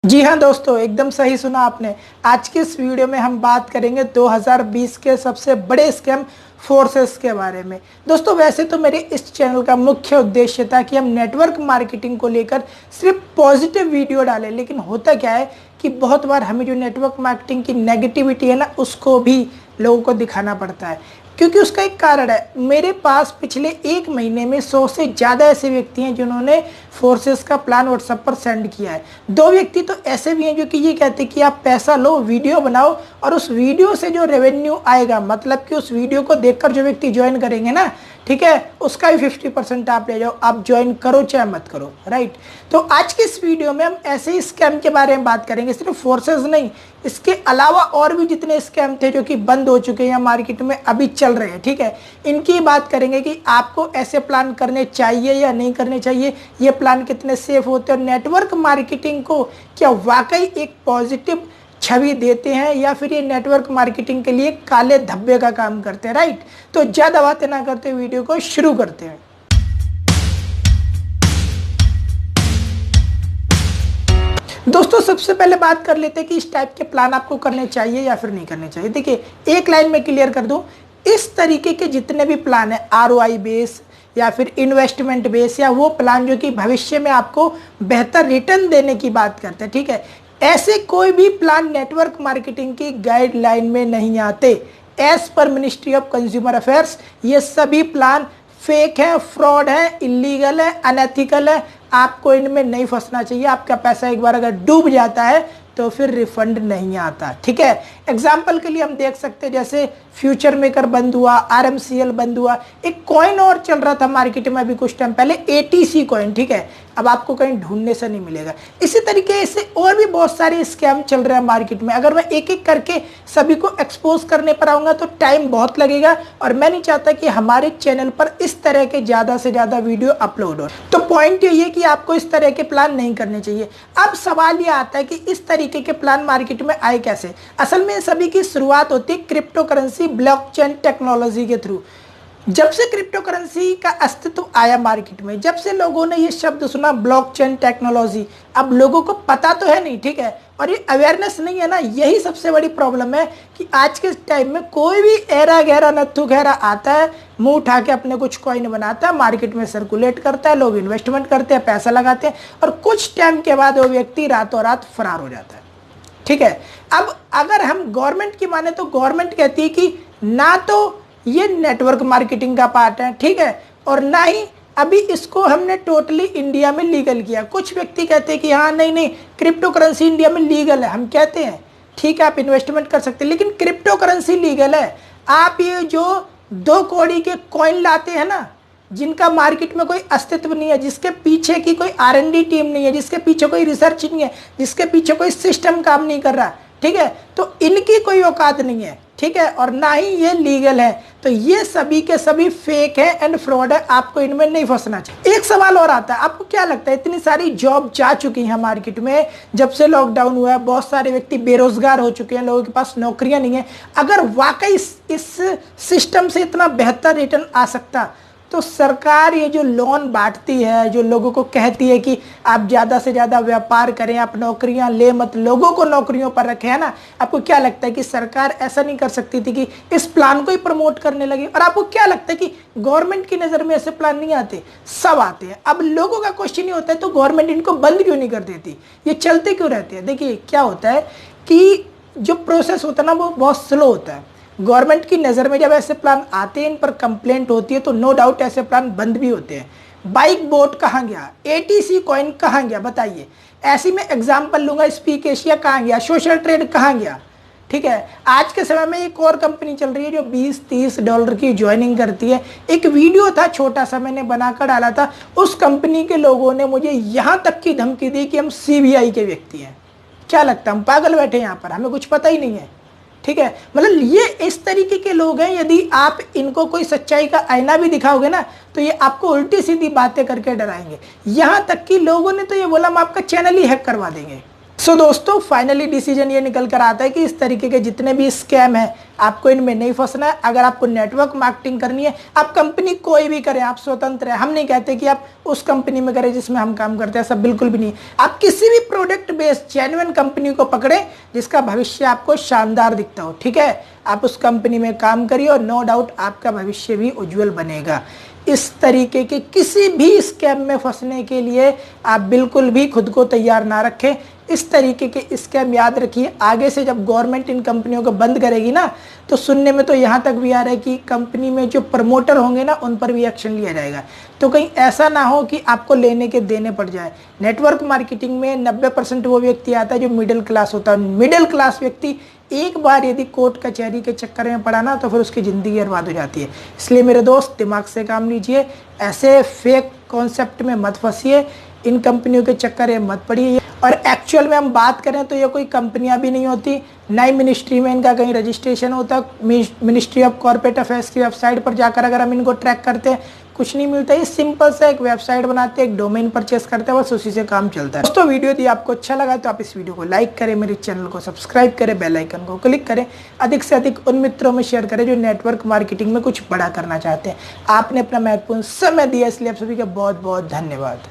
जी हाँ दोस्तों, एकदम सही सुना आपने। आज के इस वीडियो में हम बात करेंगे 2020 के सबसे बड़े स्कैम फोर्सेस के बारे में। दोस्तों, वैसे तो मेरे इस चैनल का मुख्य उद्देश्य था कि हम नेटवर्क मार्केटिंग को लेकर सिर्फ पॉजिटिव वीडियो डालें, लेकिन होता क्या है कि बहुत बार हमें जो नेटवर्क मार्केटिंग की नेगेटिविटी है ना, उसको भी लोगों को दिखाना पड़ता है। क्योंकि उसका एक कारण है, मेरे पास पिछले एक महीने में 100 से ज़्यादा ऐसे व्यक्ति हैं जिन्होंने फोर्सेस का प्लान व्हाट्सएप पर सेंड किया है। 2 व्यक्ति तो ऐसे भी हैं जो कि ये कहते हैं कि आप पैसा लो, वीडियो बनाओ और उस वीडियो से जो रेवेन्यू आएगा, मतलब कि उस वीडियो को देखकर जो व्यक्ति ज्वाइन करेंगे ना, ठीक है, उसका भी 50% आप ले जाओ, आप ज्वाइन करो चाहे मत करो, राइट। तो आज के इस वीडियो में हम ऐसे ही स्कैम के बारे में बात करेंगे, सिर्फ फोर्सेस नहीं, इसके अलावा और भी जितने स्कैम थे जो कि बंद हो चुके हैं या मार्केट में अभी चल रहे हैं, ठीक है, इनकी बात करेंगे कि आपको ऐसे प्लान करने चाहिए या नहीं करने चाहिए, ये प्लान कितने सेफ होते हैं और नेटवर्क मार्केटिंग को क्या वाकई एक पॉजिटिव छवि देते हैं या फिर ये नेटवर्क मार्केटिंग के लिए काले धब्बे का काम करते हैं, राइट। तो ज़्यादा बातें ना करते वीडियो को शुरू करते हैं। दोस्तों, सबसे पहले बात कर लेते हैं कि इस टाइप के प्लान आपको करने चाहिए या फिर नहीं करने चाहिए। देखिए, एक लाइन में क्लियर कर दूं, इस तरीके के जितने भी प्लान है, ROI बेस या फिर इन्वेस्टमेंट बेस या वो प्लान जो कि भविष्य में आपको बेहतर रिटर्न देने की बात करते हैं, ठीक है, ऐसे कोई भी प्लान नेटवर्क मार्केटिंग की गाइडलाइन में नहीं आते। As per ministry of consumer affairs ये सभी प्लान फेक है, फ्रॉड है, इलीगल है, अनएथिकल है। आपको इनमें नहीं फंसना चाहिए। आपका पैसा एक बार अगर डूब जाता है तो फिर रिफंड नहीं आता, ठीक है। एग्जाम्पल के लिए हम देख सकते हैं, जैसे फ्यूचर मेकर बंद हुआ, RMCL बंद हुआ, एक कॉइन और चल रहा था मार्केट में अभी कुछ टाइम पहले, ATC कॉइन, ठीक है, अब आपको कहीं ढूंढने से नहीं मिलेगा। इसी तरीके से और भी बहुत सारे स्कैम चल रहे हैं मार्केट में। अगर मैं एक एक करके सभी को एक्सपोज करने पर आऊंगा तो टाइम बहुत लगेगा और मैं नहीं चाहता कि हमारे चैनल पर इस तरह के ज़्यादा से ज़्यादा वीडियो अपलोड हो। तो पॉइंट ये है कि आपको इस तरह के प्लान नहीं करने चाहिए। अब सवाल ये आता है कि इस तरीके के प्लान मार्केट में आए कैसे। असल में सभी की शुरुआत होती है क्रिप्टो करेंसी, ब्लॉकचेन टेक्नोलॉजी के थ्रू। जब से क्रिप्टो करेंसी का अस्तित्व आया मार्केट में, जब से लोगों ने ये शब्द सुना ब्लॉकचेन टेक्नोलॉजी, अब लोगों को पता तो है नहीं, ठीक है, और ये अवेयरनेस नहीं है ना, यही सबसे बड़ी प्रॉब्लम है कि आज के टाइम में कोई भी ऐरा गहरा नत्थु गहरा आता है, मुंह उठा के अपने कुछ कॉइन बनाता है, मार्केट में सर्कुलेट करता है, लोग इन्वेस्टमेंट करते हैं, पैसा लगाते हैं और कुछ टाइम के बाद वो व्यक्ति रातों रात फरार हो जाता है, ठीक है। अब अगर हम गवर्नमेंट की माने तो गवर्नमेंट कहती है कि ना तो ये नेटवर्क मार्केटिंग का पार्ट है, ठीक है, और ना ही अभी इसको हमने टोटली इंडिया में लीगल किया। कुछ व्यक्ति कहते हैं कि हाँ नहीं क्रिप्टो करेंसी इंडिया में लीगल है। हम कहते हैं ठीक है, आप इन्वेस्टमेंट कर सकते हैं, लेकिन क्रिप्टो करेंसी लीगल है। आप ये जो 2 कौड़ी के कॉइन लाते हैं ना, जिनका मार्केट में कोई अस्तित्व नहीं है, जिसके पीछे की कोई R&D टीम नहीं है, जिसके पीछे कोई रिसर्च नहीं है, जिसके पीछे कोई सिस्टम काम नहीं कर रहा, ठीक है, तो इनकी कोई औकात नहीं है, ठीक है, और ना ही ये लीगल है। तो ये सभी के सभी फेक है एंड फ्रॉड है, आपको इनमें नहीं फंसना चाहिए। एक सवाल और आता है, आपको क्या लगता है, इतनी सारी जॉब जा चुकी हैं मार्केट में, जब से लॉकडाउन हुआ है बहुत सारे व्यक्ति बेरोजगार हो चुके हैं, लोगों के पास नौकरियां नहीं है। अगर वाकई इस सिस्टम से इतना बेहतर रिटर्न आ सकता तो सरकार ये जो लोन बांटती है, जो लोगों को कहती है कि आप ज़्यादा से ज़्यादा व्यापार करें, आप नौकरियां ले मत, लोगों को नौकरियों पर रखें, है ना, आपको क्या लगता है कि सरकार ऐसा नहीं कर सकती थी कि इस प्लान को ही प्रमोट करने लगे? और आपको क्या लगता है कि गवर्नमेंट की नज़र में ऐसे प्लान नहीं आते? सब आते हैं। अब लोगों का क्वेश्चन ही होता है तो गवर्नमेंट इनको बंद क्यों नहीं कर देती, ये चलते क्यों रहते हैं? देखिए क्या होता है कि जो प्रोसेस होता है ना, वो बहुत स्लो होता है। गवर्नमेंट की नज़र में जब ऐसे प्लान आते हैं, इन पर कंप्लेंट होती है, तो नो डाउट ऐसे प्लान बंद भी होते हैं। बाइक बोट कहाँ गया, ATC कॉइन कहाँ गया, बताइए। ऐसी मैं एग्जांपल लूंगा, स्पीक एशिया कहाँ गया, सोशल ट्रेड कहाँ गया, ठीक है। आज के समय में एक और कंपनी चल रही है जो $20-30 की ज्वाइनिंग करती है। एक वीडियो था छोटा सा, मैंने बनाकर डाला था, उस कंपनी के लोगों ने मुझे यहाँ तक की धमकी दी कि हम CBI के व्यक्ति हैं। क्या लगता है हम पागल बैठे यहाँ पर, हमें कुछ पता ही नहीं है, ठीक है। मतलब ये इस तरीके के लोग हैं, यदि आप इनको कोई सच्चाई का आईना भी दिखाओगे ना तो ये आपको उल्टी सीधी बातें करके डराएंगे। यहाँ तक कि लोगों ने तो ये बोला हम आपका चैनल ही हैक करवा देंगे। सो दोस्तों फाइनली डिसीजन ये निकल कर आता है कि इस तरीके के जितने भी स्कैम है आपको इनमें नहीं फंसना है। अगर आपको नेटवर्क मार्केटिंग करनी है, आप कंपनी कोई भी करें, आप स्वतंत्र है। हम नहीं कहते कि आप उस कंपनी में करें जिसमें हम काम करते हैं, सब बिल्कुल भी नहीं। आप किसी भी प्रोडक्ट बेस्ड जेन्युइन कंपनी को पकड़े जिसका भविष्य आपको शानदार दिखता हो, ठीक है। आप उस कंपनी में काम करिए और नो डाउट आपका भविष्य भी उज्जवल बनेगा। इस तरीके के किसी भी स्कैम में फंसने के लिए आप बिल्कुल भी खुद को तैयार ना रखें। इस तरीके के स्कैम याद रखिए, आगे से जब गवर्नमेंट इन कंपनियों को बंद करेगी ना, तो सुनने में तो यहाँ तक भी आ रहा है कि कंपनी में जो प्रमोटर होंगे ना उन पर भी एक्शन लिया जाएगा। तो कहीं ऐसा ना हो कि आपको लेने के देने पड़ जाए। नेटवर्क मार्केटिंग में 90% वो व्यक्ति आता है जो मिडिल क्लास होता है। मिडिल क्लास व्यक्ति एक बार यदि कोर्ट कचहरी के चक्कर में पड़ा ना तो फिर उसकी ज़िंदगी बर्बाद हो जाती है। इसलिए मेरे दोस्त दिमाग से काम लीजिए, ऐसे फेक कॉन्सेप्ट में मत फंसिए, इन कंपनियों के चक्कर में मत पड़िए। और एक्चुअल में हम बात करें तो ये कोई कंपनियां भी नहीं होती, ना ही मिनिस्ट्री में इनका कहीं रजिस्ट्रेशन होता। मिनिस्ट्री ऑफ कॉर्पोरेट अफेयर्स की वेबसाइट पर जाकर अगर हम इनको ट्रैक करते हैं कुछ नहीं मिलता। ये सिंपल सा एक वेबसाइट बनाते हैं, एक डोमेन परचेस करते हैं, बस उसी से काम चलता है। दोस्तों वीडियो यदि आपको अच्छा लगा तो आप इस वीडियो को लाइक करें, मेरे चैनल को सब्सक्राइब करें, बेल आइकन को क्लिक करें, अधिक से अधिक उन मित्रों में शेयर करें जो नेटवर्क मार्केटिंग में कुछ बड़ा करना चाहते हैं। आपने अपना महत्वपूर्ण समय दिया, इसलिए आप सभी का बहुत बहुत धन्यवाद।